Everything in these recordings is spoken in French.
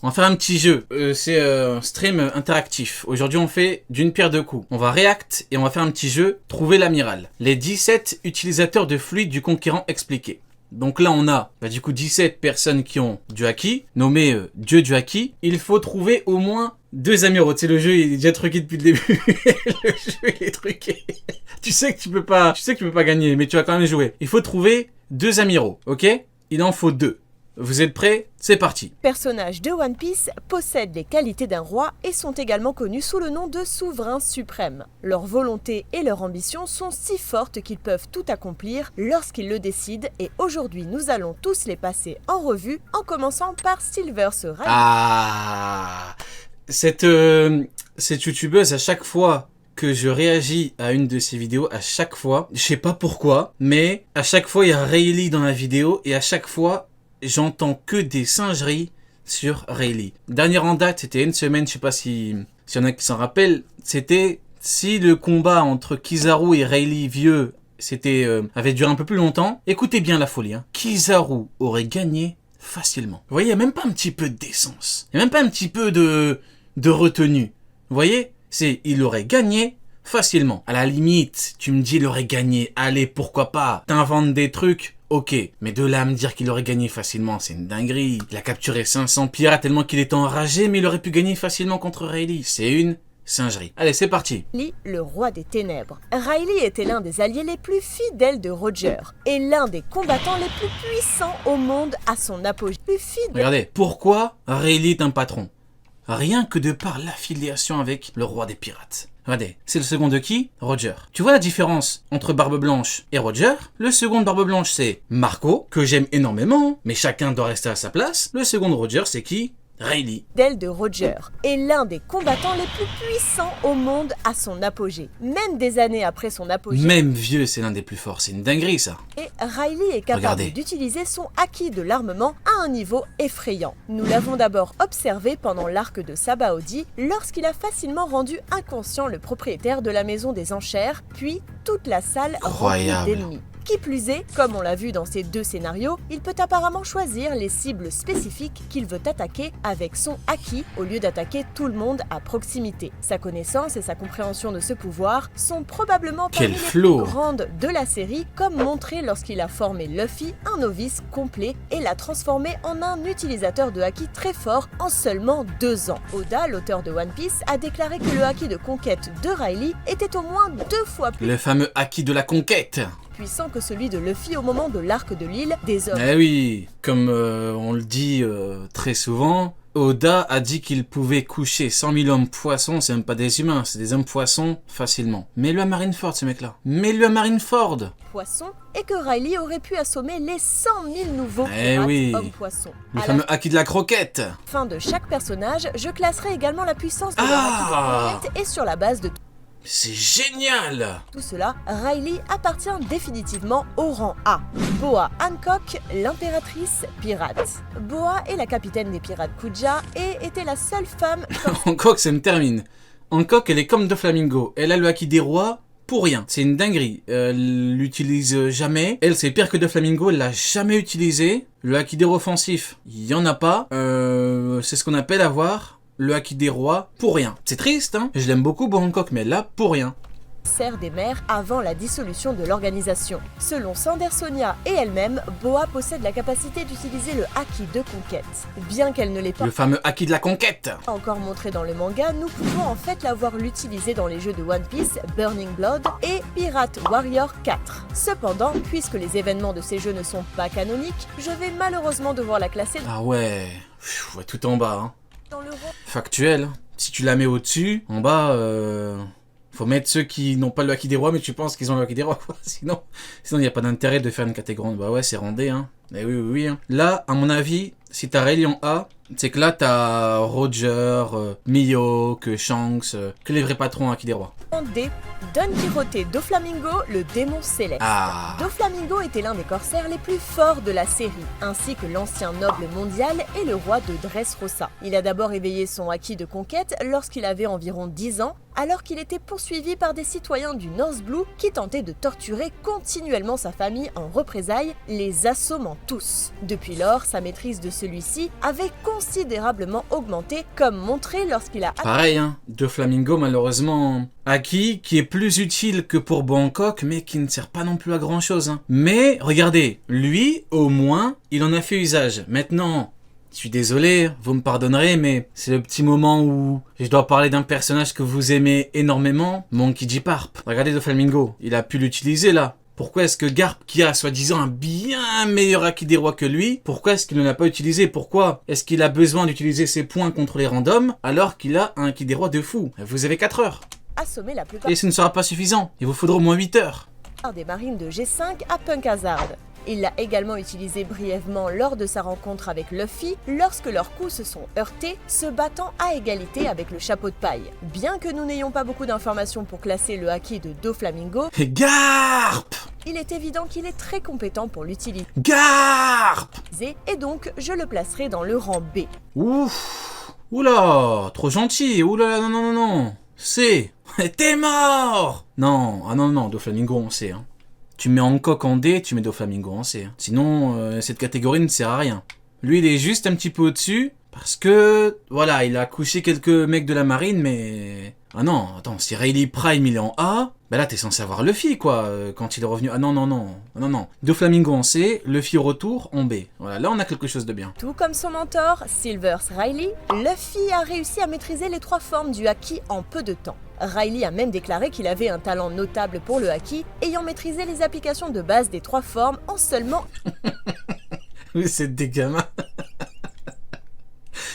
On va faire un petit jeu. C'est un stream interactif. Aujourd'hui, on fait d'une pierre deux coups. On va react et on va faire un petit jeu. Trouver l'amiral. Les 17 utilisateurs de fluide du conquérant expliqué. Donc là, on a du coup 17 personnes qui ont du haki, nommé Dieu du haki. Il faut trouver au moins 2 amiraux. Tu sais, le jeu il est déjà truqué depuis le début. Le jeu il est truqué. Tu sais que tu peux pas gagner, mais tu vas quand même jouer. Il faut trouver 2 amiraux, ok? Il en faut 2. Vous êtes prêts? C'est parti. Personnages de One Piece possèdent les qualités d'un roi et sont également connus sous le nom de souverains suprêmes. Leur volonté et leur ambition sont si fortes qu'ils peuvent tout accomplir lorsqu'ils le décident et aujourd'hui nous allons tous les passer en revue en commençant par Silver Riley. Ah, cette youtubeuse à chaque fois que je réagis à une de ses vidéos, à chaque fois, je sais pas pourquoi, mais à chaque fois il y a Rayleigh dans la vidéo et à chaque fois j'entends que des singeries sur Rayleigh. Dernière en date, c'était une semaine, je sais pas si y en a qui s'en rappellent, c'était si le combat entre Kizaru et Rayleigh vieux avait duré un peu plus longtemps. Écoutez bien la folie, hein. Kizaru aurait gagné facilement. Vous voyez, il n'y a même pas un petit peu de décence. Il n'y a même pas un petit peu de retenue. Vous voyez, il aurait gagné facilement. À la limite, tu me dis il aurait gagné. Allez, pourquoi pas. T'inventes des trucs. Ok, mais de là à me dire qu'il aurait gagné facilement, c'est une dinguerie. Il a capturé 500 pirates tellement qu'il était enragé, mais il aurait pu gagner facilement contre Rayleigh. C'est une singerie. Allez, c'est parti. Lee, le roi des ténèbres. Rayleigh était l'un des alliés les plus fidèles de Roger et l'un des combattants les plus puissants au monde à son apogée. Regardez, pourquoi Rayleigh est un patron? Rien que de par l'affiliation avec le roi des pirates. Regardez, c'est le second de qui? Roger. Tu vois la différence entre Barbe Blanche et Roger? Le second de Barbe Blanche, c'est Marco, que j'aime énormément, mais chacun doit rester à sa place. Le second de Roger, c'est qui? Rayleigh. D'elle de Roger est l'un des combattants les plus puissants au monde à son apogée. Même des années après son apogée. Même vieux, c'est l'un des plus forts. C'est une dinguerie, ça. Et Rayleigh est capable d'utiliser son acquis de l'armement à un niveau effrayant. Nous l'avons d'abord observé pendant l'arc de Sabaody, lorsqu'il a facilement rendu inconscient le propriétaire de la maison des enchères, puis toute la salle remplie d'ennemis. Qui plus est, comme on l'a vu dans ces 2 scénarios, il peut apparemment choisir les cibles spécifiques qu'il veut attaquer avec son acquis au lieu d'attaquer tout le monde à proximité. Sa connaissance et sa compréhension de ce pouvoir sont probablement parmi les plus grandes de la série, comme montré lorsqu'il a formé Luffy, un novice complet, et l'a transformé en un utilisateur de acquis très fort en seulement 2 ans. Oda, l'auteur de One Piece, a déclaré que le acquis de conquête de Rayleigh était au moins 2 fois plus... Le fameux acquis de la conquête puissant que celui de Luffy au moment de l'arc de l'île des hommes. Eh oui, comme on le dit très souvent, Oda a dit qu'il pouvait coucher 100 000 hommes poissons, c'est même pas des humains, c'est des hommes poissons facilement. Mets-le à Marineford, ce mec-là. Mets-le à Marineford. Poisson, et que Rayleigh aurait pu assommer les 100 000 nouveaux hommes poissons. Le fameux acquis de la croquette. Fin de chaque personnage, je classerai également la puissance de leur acquis de conquête et sur la base de c'est génial! Tout cela, Rayleigh appartient définitivement au rang A. Boa Hancock, l'impératrice pirate. Boa est la capitaine des pirates Kuja et était la seule femme... Hancock, ça me termine. Hancock, elle est comme Doflamingo. Elle a le haki des rois pour rien. C'est une dinguerie. Elle l'utilise jamais. Elle, c'est pire que Doflamingo, elle l'a jamais utilisé. Le haki des rois offensif, il y en a pas. C'est ce qu'on appelle avoir... le haki des rois pour rien. C'est triste, hein. Je l'aime beaucoup, Hancock, mais là, pour rien. Serre des mers avant la dissolution de l'organisation. Selon Sandersonia et elle-même, Boa possède la capacité d'utiliser le haki de conquête. Bien qu'elle ne l'ait pas... Le fameux haki de la conquête encore montré dans le manga, nous pouvons en fait la voir l'utiliser dans les jeux de One Piece, Burning Blood et Pirate Warrior 4. Cependant, puisque les événements de ces jeux ne sont pas canoniques, je vais malheureusement devoir la classer... Ah ouais, tout en bas, hein. Factuel, si tu la mets au-dessus, en bas, faut mettre ceux qui n'ont pas le haki des rois, mais tu penses qu'ils ont le haki des rois, quoi. Sinon, il n'y a pas d'intérêt de faire une catégorie. Bah ouais, c'est randé, hein. Eh oui, hein. Là, à mon avis, si t'as Rayleigh en A, c'est que là, t'as Roger, Mihawk, Shanks, que les vrais patrons haki des rois. D. Don Quixote Doflamingo, le démon céleste. Doflamingo était l'un des corsaires les plus forts de la série, ainsi que l'ancien noble mondial et le roi de Dressrosa. Il a d'abord éveillé son acquis de conquête lorsqu'il avait environ 10 ans, alors qu'il était poursuivi par des citoyens du North Blue qui tentaient de torturer continuellement sa famille en représailles, les assommant tous. Depuis lors, sa maîtrise de celui-ci avait considérablement augmenté, comme montré lorsqu'il a... Pareil, hein, Doflamingo malheureusement acquis, qui est plus utile que pour Bangkok, mais qui ne sert pas non plus à grand chose. Hein. Mais regardez, lui, au moins, il en a fait usage. Maintenant, je suis désolé, vous me pardonnerez, mais c'est le petit moment où je dois parler d'un personnage que vous aimez énormément, Monkey D. Parp. Regardez Doflamingo, il a pu l'utiliser là. Pourquoi est-ce que Garp, qui a soi-disant un bien meilleur acquis des rois que lui, pourquoi est-ce qu'il ne l'a pas utilisé? Pourquoi est-ce qu'il a besoin d'utiliser ses points contre les randoms alors qu'il a un acquis des rois de fou? Vous avez 4 heures. Assommé la plupart Et ce ne sera pas suffisant, il vous faudra au moins 8 heures. des marines de G5 à Punk Hazard. Il l'a également utilisé brièvement lors de sa rencontre avec Luffy, lorsque leurs coups se sont heurtés, se battant à égalité avec le chapeau de paille. Bien que nous n'ayons pas beaucoup d'informations pour classer le haki de Doflamingo, Garp! il est évident qu'il est très compétent pour l'utiliser, Garp! et donc je le placerai dans le rang B. Ouf! Oula! Trop gentil! Oula, non, non, non, non! C'est... T'es mort! Non, ah non, non, Doflamingo, on sait, hein. Tu mets Hancock en D, tu mets Doflamingo en C. Sinon, cette catégorie ne sert à rien. Lui, il est juste un petit peu au-dessus, parce que, voilà, il a couché quelques mecs de la marine, mais... Ah non, attends, si Rayleigh Prime, il est en A, bah là, t'es censé avoir Luffy, quoi, quand il est revenu. Ah non, non, non, non, non. Doflamingo en C, Luffy au retour en B. Voilà, là, on a quelque chose de bien. Tout comme son mentor, Silvers Riley, Luffy a réussi à maîtriser les 3 formes du haki en peu de temps. Riley a même déclaré qu'il avait un talent notable pour le haki, ayant maîtrisé les applications de base des 3 formes en seulement... Oui, c'est des gamins.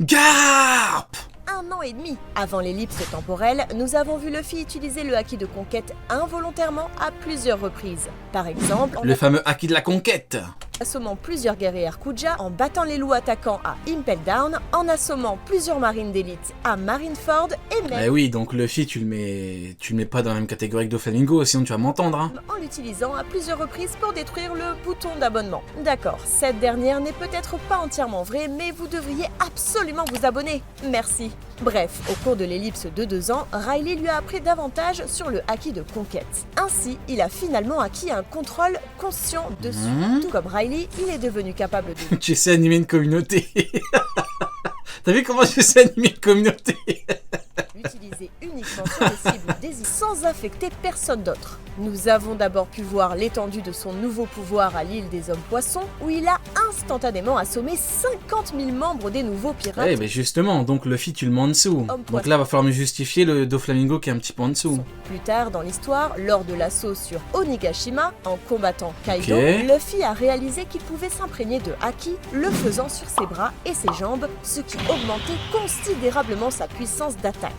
Garp! 1 an et demi. Avant l'ellipse temporelle, nous avons vu Luffy utiliser le haki de conquête involontairement à plusieurs reprises. Par exemple, Le fameux haki de la conquête. assommant plusieurs guerriers Kuja, en battant les loups attaquants à Impel Down, en assommant plusieurs marines d'élite à Marineford et même Eh oui, donc Luffy, tu le mets pas dans la même catégorie que Doflamingo, sinon tu vas m'entendre, hein. en l'utilisant à plusieurs reprises pour détruire le bouton d'abonnement. D'accord, cette dernière n'est peut-être pas entièrement vraie, mais vous devriez absolument vous abonner. Merci. Bref, au cours de l'ellipse de 2 ans, Riley lui a appris davantage sur le haki de conquête. Ainsi, il a finalement acquis un contrôle conscient dessus. Tout comme Riley, il est devenu capable de Tu sais animer une communauté. T'as vu comment je sais animer une communauté? l'utiliser uniquement sur les cibles désignées sans affecter personne d'autre. Nous avons d'abord pu voir l'étendue de son nouveau pouvoir à l'île des hommes poissons, où il a instantanément assommé 50 000 membres des nouveaux pirates. Eh mais justement, donc Luffy tu le mets en dessous. Donc là va falloir me justifier le Doflamingo qui est un petit peu en dessous. Plus tard dans l'histoire, lors de l'assaut sur Onigashima, en combattant Kaido, Ok. Luffy a réalisé qu'il pouvait s'imprégner de haki, le faisant sur ses bras et ses jambes, ce qui augmentait considérablement sa puissance d'attaque.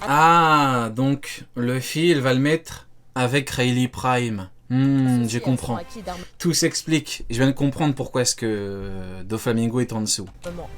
Ah, donc Luffy il va le mettre avec Rayleigh Prime. Je comprends. Tout s'explique. Je viens de comprendre pourquoi est-ce que Doflamingo est en dessous.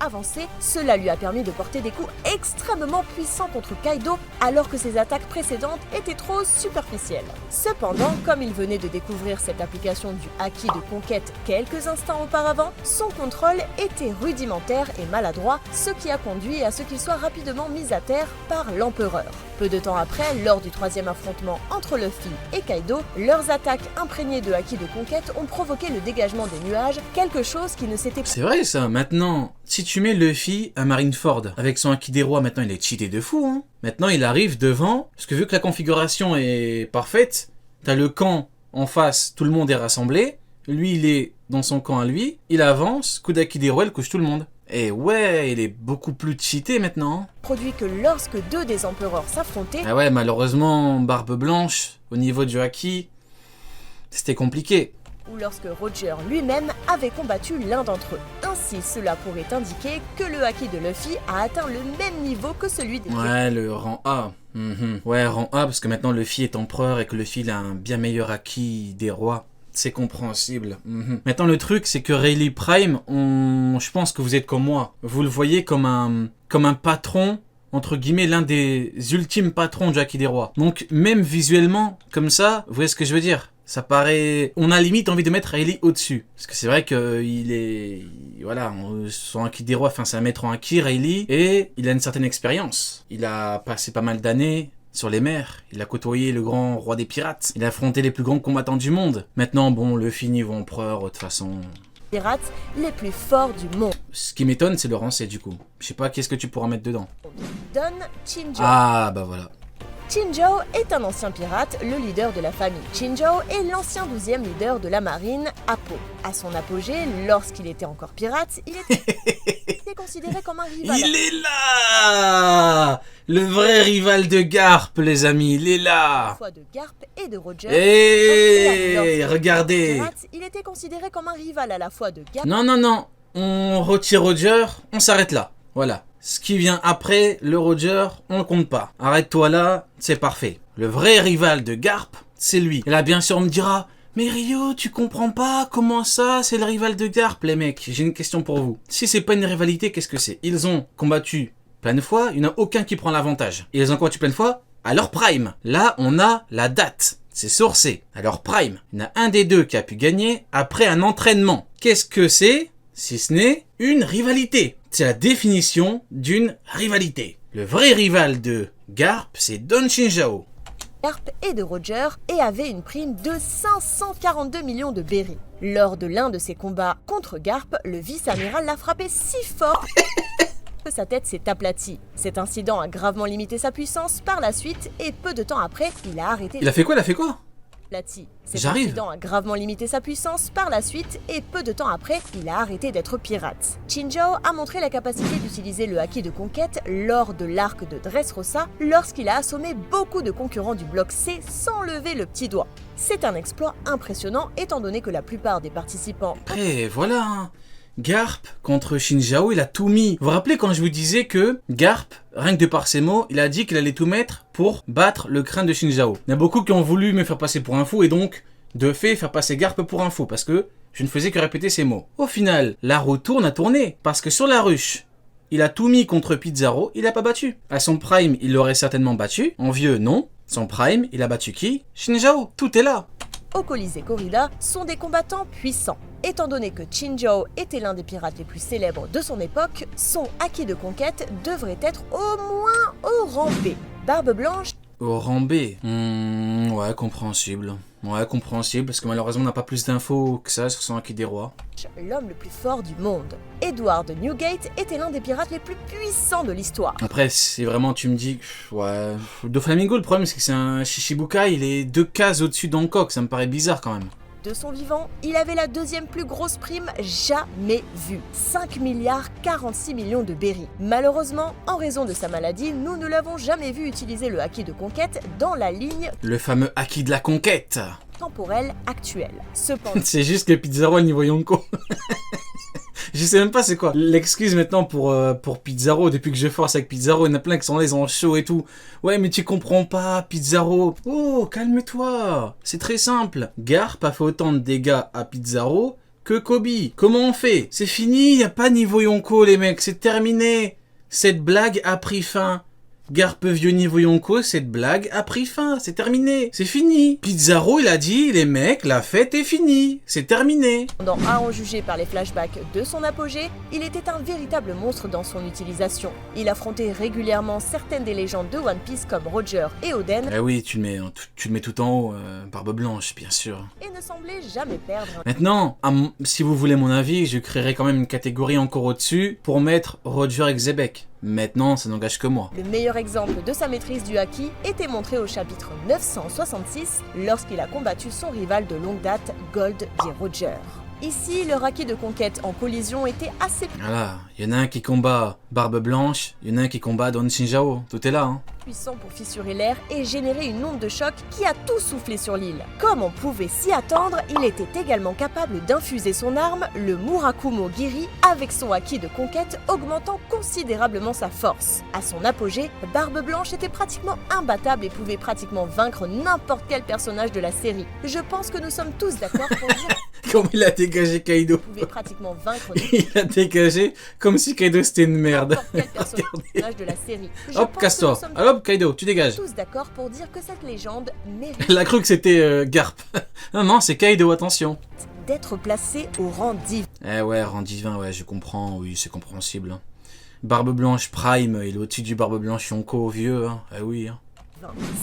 Avancé, cela lui a permis de porter des coups extrêmement puissants contre Kaido alors que ses attaques précédentes étaient trop superficielles. Cependant, comme il venait de découvrir cette application du haki de conquête quelques instants auparavant, son contrôle était rudimentaire et maladroit, ce qui a conduit à ce qu'il soit rapidement mis à terre par l'empereur. Peu de temps après, lors du 3e affrontement entre Luffy et Kaido, leurs attaques imprégnées de haki de conquête ont provoqué le dégagement des nuages, quelque chose qui ne s'était pas... C'est vrai ça, maintenant, si tu mets Luffy à Marineford, avec son haki des rois, maintenant il est cheaté de fou, hein. Maintenant il arrive devant, parce que vu que la configuration est parfaite, t'as le camp en face, tout le monde est rassemblé, lui il est dans son camp à lui, il avance, coup d'haki des rois, il couche tout le monde. Et ouais, il est beaucoup plus cheaté maintenant. Produit que lorsque 2 des empereurs s'affrontaient, Ah ouais, malheureusement, Barbe Blanche, au niveau du haki, c'était compliqué. ou lorsque Roger lui-même avait combattu l'un d'entre eux. Ainsi, cela pourrait indiquer que le haki de Luffy a atteint le même niveau que celui des... Ouais, le rang A. Ouais, rang A, parce que maintenant Luffy est empereur et que Luffy il a un bien meilleur haki des rois. C'est compréhensible. Maintenant, le truc, c'est que Rayleigh Prime, je pense que vous êtes comme moi. Vous le voyez comme un patron, entre guillemets, l'un des ultimes patrons du haki des rois. Donc, même visuellement, comme ça, vous voyez ce que je veux dire? Ça paraît... On a limite envie de mettre Rayleigh au-dessus. Parce que c'est vrai qu'il est... Voilà, son haki des rois, enfin, c'est un maître en haki, Rayleigh, et il a une certaine expérience. Il a passé pas mal d'années sur les mers. Il a côtoyé le grand roi des pirates. Il a affronté les plus grands combattants du monde. Maintenant, bon, Luffy niveau empereur, de toute façon... Pirates les plus forts du monde. Ce qui m'étonne, c'est le rancé du coup. Je sais pas, qu'est-ce que tu pourras mettre dedans? Don Chinjo. Ah, bah voilà. Chinjo est un ancien pirate, le leader de la famille Chinjo et l'ancien 12e leader de la marine, Appo. À son apogée, lorsqu'il était encore pirate, il était considéré comme un rival. Il est là! Le vrai rival de Garp, les amis, il est À la là! fois de Garp et de Roger. Hey, regardez! Pirate, il était considéré comme un rival à la fois de Garp. Non, non, non. On retire Roger, on s'arrête là. Voilà. Ce qui vient après, le Roger, on le compte pas. Arrête-toi là, c'est parfait. Le vrai rival de Garp, c'est lui. Et là, bien sûr, on me dira... Mais Rio, tu comprends pas? Comment ça? C'est le rival de Garp, les mecs. J'ai une question pour vous. Si c'est pas une rivalité, qu'est-ce que c'est? Ils ont combattu plein de fois, il n'y en a aucun qui prend l'avantage. Et ils ont combattu plein de fois à leur prime. Là, on a la date. C'est sourcé. À leur prime. Il y en a un des deux qui a pu gagner après un entraînement. Qu'est-ce que c'est? Si ce n'est une rivalité. C'est la définition d'une rivalité. Le vrai rival de Garp, c'est Don Chinjo. Garp et de Roger et avait une prime de 542 millions de berries. Lors de l'un de ses combats contre Garp, le vice-amiral l'a frappé si fort que sa tête s'est aplatie. Cet incident a gravement limité sa puissance par la suite et peu de temps après, il a arrêté. Il a fait quoi? Il a fait quoi? Cet J'arrive. incident a gravement limité sa puissance par la suite et peu de temps après, il a arrêté d'être pirate. Chinjo a montré la capacité d'utiliser le haki de conquête lors de l'arc de Dressrosa lorsqu'il a assommé beaucoup de concurrents du bloc C sans lever le petit doigt. C'est un exploit impressionnant étant donné que la plupart des participants... Après, voilà. Hein. Garp contre Shinjao, il a tout mis. Vous vous rappelez quand je vous disais que Garp, rien que de par ses mots, il a dit qu'il allait tout mettre pour battre le crâne de Shinjao. Il y en a beaucoup qui ont voulu me faire passer pour un fou et donc, de fait, faire passer Garp pour un fou parce que je ne faisais que répéter ces mots. Au final, la roue tourne a tourné parce que sur la ruche, il a tout mis contre Pizarro, il n'a pas battu. À son prime, il l'aurait certainement battu. En vieux, non. Son prime, il a battu qui? Shinjao. Tout est là. Au Colisée Corrida sont des combattants puissants. Étant donné que Chinjo était l'un des pirates les plus célèbres de son époque, son haki de conquête devrait être au moins au rang B. Barbe Blanche Au rang B. Ouais, compréhensible. Ouais, compréhensible, parce que malheureusement, on n'a pas plus d'infos que ça sur son haki des rois. l'homme le plus fort du monde. Edward Newgate était l'un des pirates les plus puissants de l'histoire. Après, c'est vraiment, tu me dis, ouais... Doflamingo, le problème, c'est que c'est un Shichibukai, il est 2 cases au-dessus d'Hancock, ça me paraît bizarre quand même. De son vivant, il avait la deuxième plus grosse prime jamais vue, 5 milliards 46 millions de berries. Malheureusement, en raison de sa maladie, nous ne l'avons jamais vu utiliser le haki de conquête dans la ligne Le fameux haki de la conquête. temporelle actuelle. Cependant, C'est juste que Pizarro, niveau Yonko. Je sais même pas c'est quoi l'excuse maintenant pour Pizarro. Depuis que je force avec Pizarro, il y en a plein qui sont là, ils ont chaud et tout. Ouais, mais tu comprends pas, Pizarro. Oh, calme-toi. C'est très simple. Garp a fait autant de dégâts à Pizarro que Kobe. Comment on fait? C'est fini, y a pas niveau Yonko, les mecs, c'est terminé. Cette blague a pris fin. Garp vieux niveau Yonko, cette blague a pris fin, c'est terminé, c'est fini. Pizarro, il a dit, les mecs, la fête est finie, c'est terminé. à en juger par les flashbacks de son apogée, il était un véritable monstre dans son utilisation. Il affrontait régulièrement certaines des légendes de One Piece comme Roger et Oden, Eh oui, tu le mets tout en haut, Barbe Blanche, bien sûr. et ne semblait jamais perdre. Maintenant, si vous voulez mon avis, je créerai quand même une catégorie encore au-dessus pour mettre Roger et Xebec. Maintenant, ça n'engage que moi. Le meilleur exemple de sa maîtrise du haki était montré au chapitre 966 lorsqu'il a combattu son rival de longue date, Gold D. Roger. Ici, le haki de conquête en collision était assez Voilà, il y en a un qui combat Barbe Blanche, il y en a un qui combat Don Shinjao. Tout est là, hein. puissant pour fissurer l'air et générer une onde de choc qui a tout soufflé sur l'île. Comme on pouvait s'y attendre, il était également capable d'infuser son arme, le Murakumo Giri, avec son haki de conquête, augmentant considérablement sa force. À son apogée, Barbe Blanche était pratiquement imbattable et pouvait pratiquement vaincre n'importe quel personnage de la série. Je pense que nous sommes tous d'accord pour dire Comme il a dégagé Kaido. qu'il pouvait pratiquement vaincre Il a dégagé comme si Kaido c'était une merde. n'importe quel personnage de la série. Je Hop, pense casse-toi. que nous sommes Hop, Kaido, tu dégages. tous d'accord pour dire que cette légende mérite Elle a cru que c'était Garp. Non, non, c'est Kaido, attention. d'être placée au rang divin. Eh ouais, rang divin, ouais, je comprends, oui, c'est compréhensible. Hein. Barbe Blanche Prime, il est au-dessus du Barbe Blanche Yonko vieux, hein. Eh oui. Hein.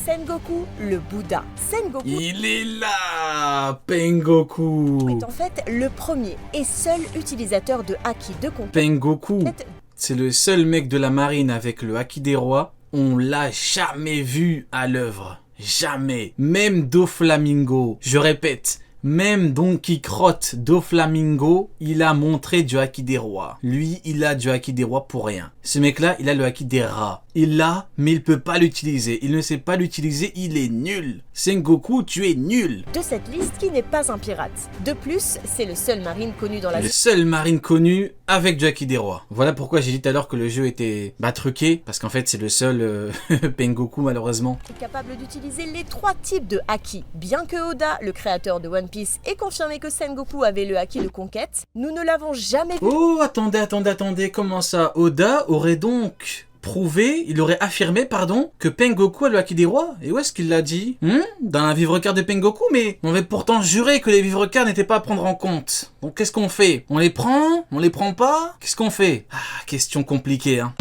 Sengoku, le Bouddha. Sengoku Il est là, Pengoku. est en fait le premier et seul utilisateur de haki de conquête. Pengoku, c'est le seul mec de la marine avec le haki des rois. On l'a jamais vu à l'œuvre. Jamais. Même Doflamingo, je répète, même Donkey Crotte Doflamingo, il a montré du haki des rois. Lui, il a du haki des rois pour rien. Ce mec-là, il a le haki des rats. Il l'a, mais il peut pas l'utiliser. Il ne sait pas l'utiliser, il est nul. Sengoku, tu es nul. De cette liste qui n'est pas un pirate. De plus, c'est le seul marine connu dans la Le seul marine connu avec du haki des rois. Voilà pourquoi j'ai dit tout à l'heure que le jeu était truqué, parce qu'en fait c'est le seul Pengoku malheureusement. Capable d'utiliser les 3 types de haki. Bien que Oda, le créateur de One Piece, ait confirmé que Sengoku avait le haki de conquête, nous ne l'avons jamais vu. Oh, attendez, comment ça? Oda aurait donc prouvé, il aurait affirmé, que Pengoku a le haki des rois? Et où est-ce qu'il l'a dit? Dans la vivre-carte de Pengoku? Mais on avait pourtant juré que les vivre-cartes n'étaient pas à prendre en compte. Donc qu'est-ce qu'on fait? On les prend? On les prend pas? Qu'est-ce qu'on fait? Ah, question compliquée, hein.